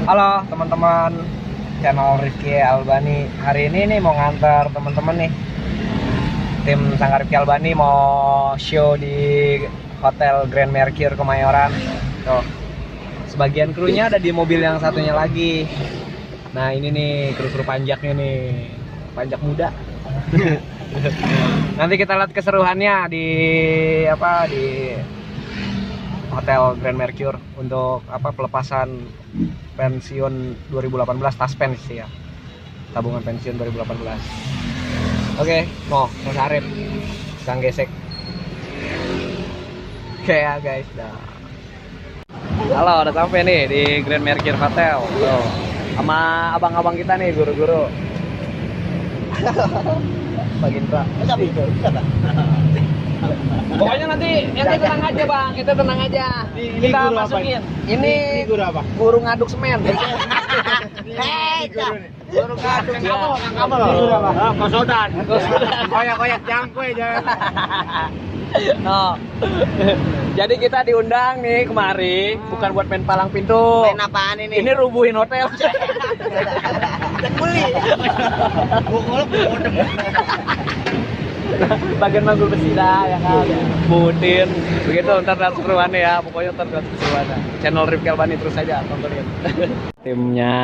Halo teman-teman channel Rifki Albani. Hari ini nih mau ngantar teman-teman nih. Tim Sanggar Rifki Albani mau show di Hotel Grand Mercure Kemayoran. Tuh. Sebagian krunya ada di mobil yang satunya lagi. Nah, ini nih kru-kru panjaknya nih. Panjak muda. Nanti kita lihat keseruannya di Hotel Grand Mercure untuk pelepasan pensiun 2018, taspen sih ya, tabungan pensiun 2018. Oke, Mas Arif Kang Gesek. Oke ya guys, dah. Halo, udah sampai nih di Grand Mercure Hotel. Tuh, sama abang-abang kita nih, guru-guru. Pak Gintra. Pokoknya nanti kita tenang aja bang, kita tenang aja. Kita masukin. Ini guru apa? Guru ngaduk semen. Guru ngaduk. Kamu loh. Guru apa? Kosodan. Koyak-koyak jangkue jangan. No. Jadi kita diundang nih kemari bukan buat main palang pintu. Main apaan ini? Ini rubuhin hotel. Beli. Bagian manggul besi dah ya kan, butin begitu. Ntar lihat keseruannya ya, pokoknya ntar lihat keseruannya. Channel Rifki Albani terus aja tontonin. Timnya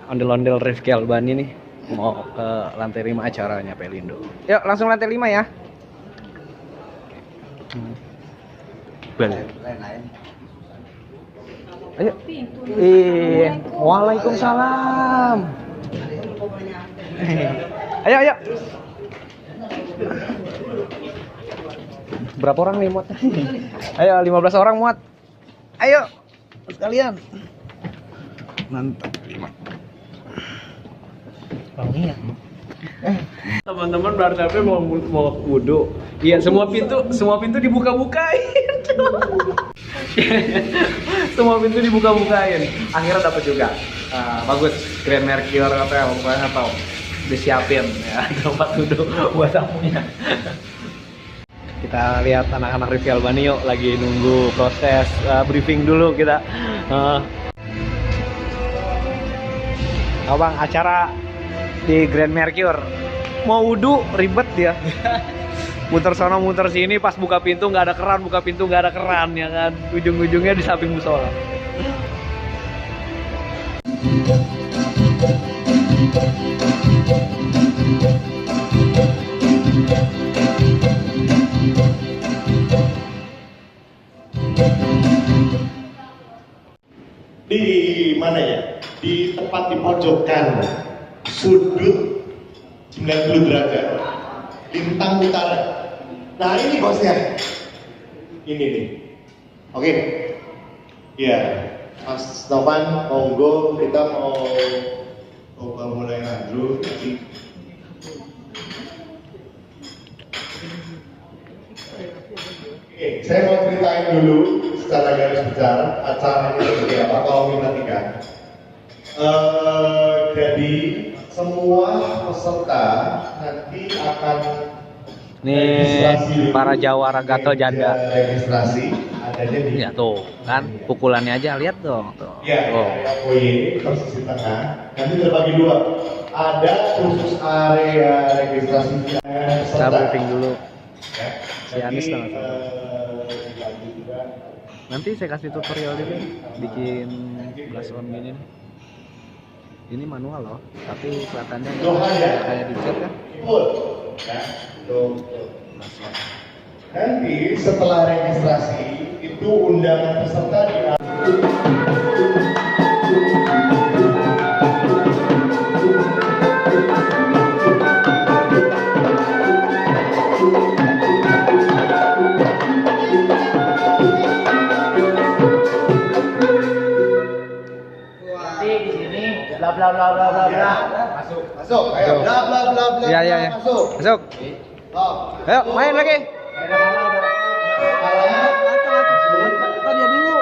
ondel-ondel Rifki Albani nih mau ke lantai 5 acaranya Pelindo. Yuk langsung lantai 5 ya. Balik. Ayo. Waalaikumsalam. Ayo. Berapa orang nih muat? Ayo 15 orang muat. Ayo sekalian. Mantap 5. Teman-teman baru sampai mau wudhu. Iya, semua pintu dibuka-bukain. Semua pintu dibuka-bukain. Akhirnya dapat juga. Bagus, Grand Mercure Hotel pokoknya tahu. Disiapin ya tempat duduk buat tamunya. Kita lihat anak-anak Rifki Albani yuk, lagi nunggu proses briefing dulu kita. Bang, acara di Grand Mercure mau wudhu ribet ya. Muter sono muter sini, pas buka pintu nggak ada keran, buka pintu nggak ada keran ya kan. Ujung-ujungnya di samping musola. Di mana ya? Di tempat di pojokan sudut 90 derajat lintang utara. Nah ini bosnya. Ini nih. Oke. Ya, Mas Novan, monggo kita mau coba mulai dulu. Oke, saya mau ceritain dulu secara garis besar acaranya seperti apa, kalau perhatikan. Jadi semua peserta nanti akan Nih para jawara gatel janda. Registrasi adanya di. Ya tuh kan pukulannya aja, lihat dong tuh. Ya, foyer posisi tengah. Nanti terbagi dua. Ada khusus area registrasi. Kita briefing dulu. Ya. Si Anis Jadi, juga. Nanti saya kasih tutorial dulu bikin blason gini. Ini manual loh, tapi kelihatannya kayak dicat kan? Full. Ya, tuh. Nanti setelah registrasi itu undangan peserta di Bla bla bla bla bla. Masuk. Ayo. Bla bla bla bla. Iya. Masuk. Ayo main lagi. Dia dulu.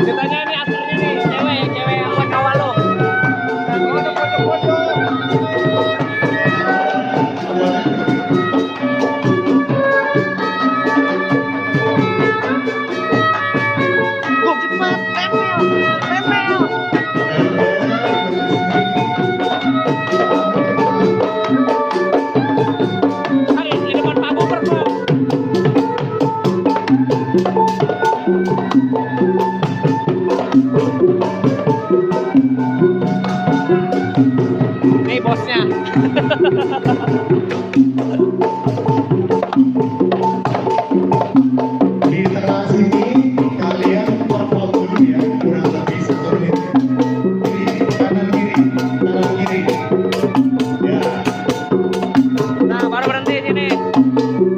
Ditanya ini aslinya nih, cewek yang buat kawal lo. Nih bosnya. Di tengah sini kalian perform dulu ya, kurang lebih 1 menit. Kiri, kanan kiri. Ya. Nah, baru berhenti sini.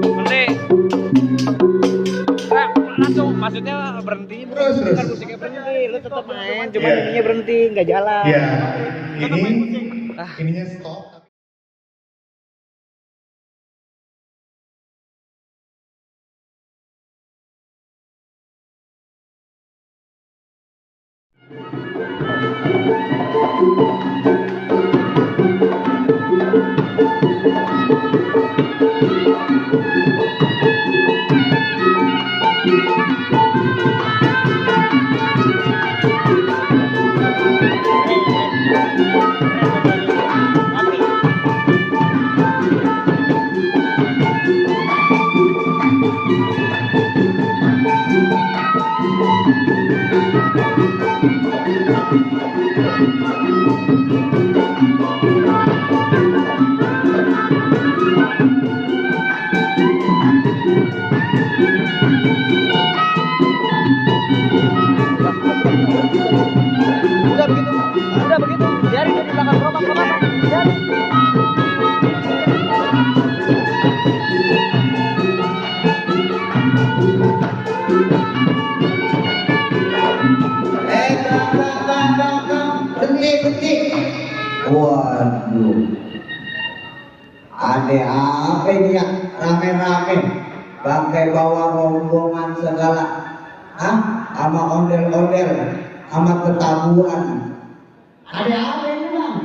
Berhenti. Nah, langsung maksudnya berhenti. Terus. Bukan musiknya berhenti, lu tetap main, cuma Iya. ininya berhenti, nggak jalan. Ya. Ini Ah. ininya stop. Udah begitu, biarin dia di belakang gerobak, biarin. Berhenti. Waduh. Ada apa ini ya? Rame-rame. Pakai bawa rombongan segala. Hah? Sama ondel-ondel. Sama ketabuhan. Ada apa ini bang?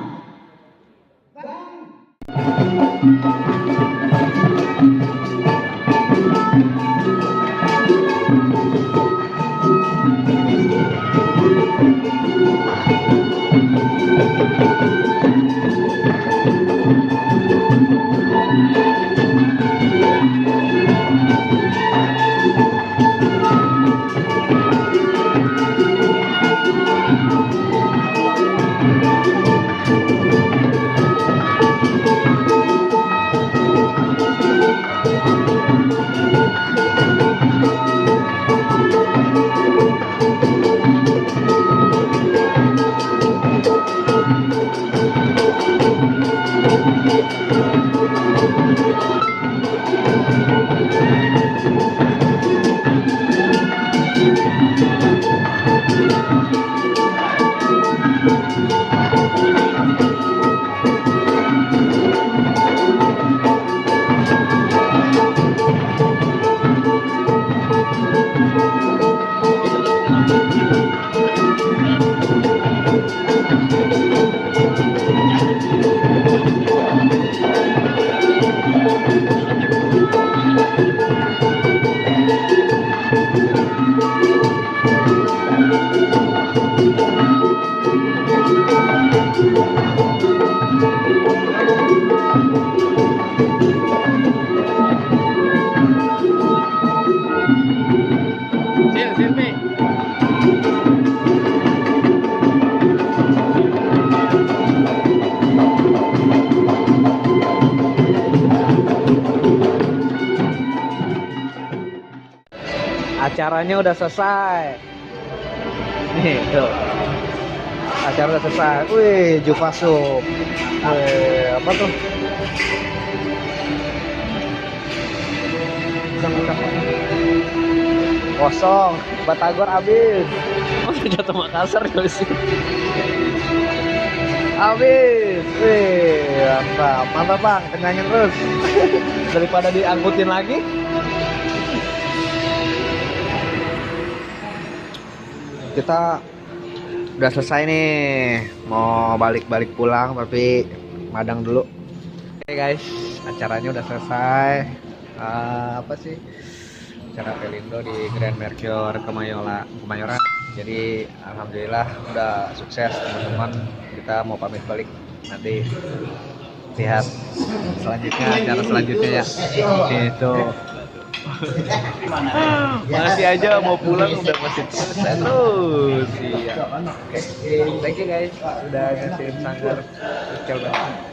Acaranya udah selesai. Nih, tuh. Acara udah selesai. Wih, Jupasup. Wih, apa tuh? Kosong, Batagor habis. Oh, jatuh Makassar gak sih? Habis. Wih, mantap. Mantap bang, kenyangin terus. Daripada diangkutin lagi. Kita udah selesai nih, mau balik pulang tapi madang dulu. Oke guys, acaranya udah selesai. Apa sih, acara Pelindo di Grand Mercure Kemayoran. Jadi alhamdulillah udah sukses teman-teman. Kita mau pamit balik, nanti lihat selanjutnya, acara selanjutnya ya. Gitu. Masih aja mau pulang udah masih selesai terus. Iya. Oke, thank you guys udah ngasih Sanggar Rifki Albani.